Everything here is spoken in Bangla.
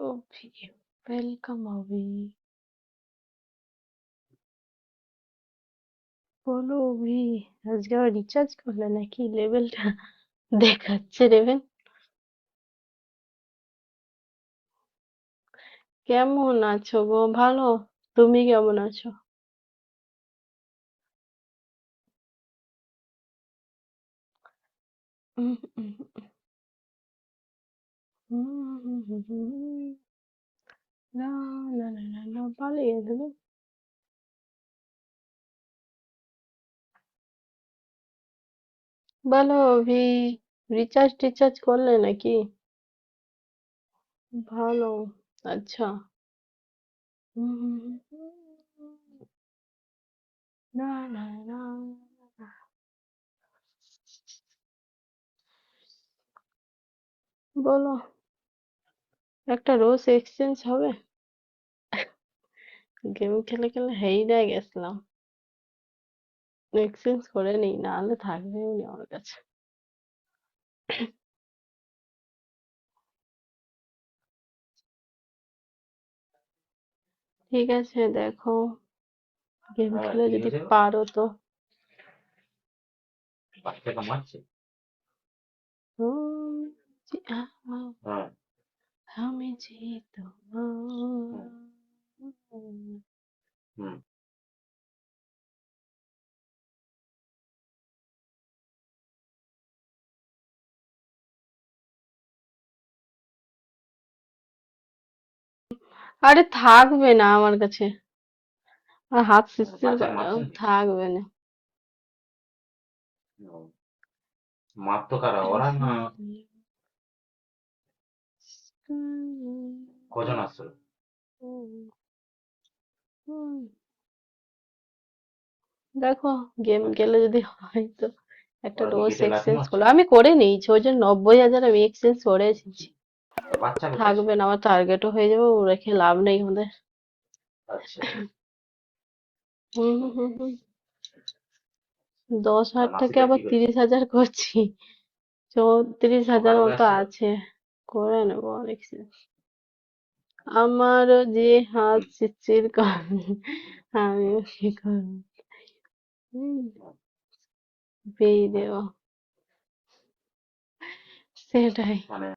অভি, ওয়েলকাম অভি। বলো অভি, আজকে আবার রিচার্জ করলে নাকি? লেভেলটা দেখাচ্ছে রেভেন। কেমন আছো গো? ভালো। তুমি কেমন আছো? উম, উম, না না না না না, পালিয়ে গেলো। বলো অভি, রিচার্জ টিচার্জ করলে নাকি? ভালো। আচ্ছা। না না না। বলো, একটা রোজ এক্সচেঞ্জ হবে? গেম খেলে খেলে হেইরা গেছিলাম। এক্সচেঞ্জ করে নিই, না হলে থাকবেও না আমার কাছে। ঠিক আছে, দেখো গেম খেলে যদি পারো তো। হুম, আমি যে তোমার। আরে থাকবে না আমার কাছে। আর হাত সিস্টেম থাকবে না। দেখো গেম গেলে যদি হয় তো একটা রোজ এক্সচেঞ্জ করলো, আমি করে নিয়েছি ওই জন্য 90,000 আমি এক্সচেঞ্জ করে এসেছি। থাকবে না, আমার টার্গেটও হয়ে যাবে, ও রেখে লাভ নেই আমাদের। হুম হুম হুম হুম। 10,000 থেকে আবার 30,000 করছি, 34,000 মতো আছে। করে নেবো এক্সচেঞ্জ। আমারও যে হাত চিরচির করে, আমিও কি করবো। হুম, পেয়ে দেবো। সেটাই।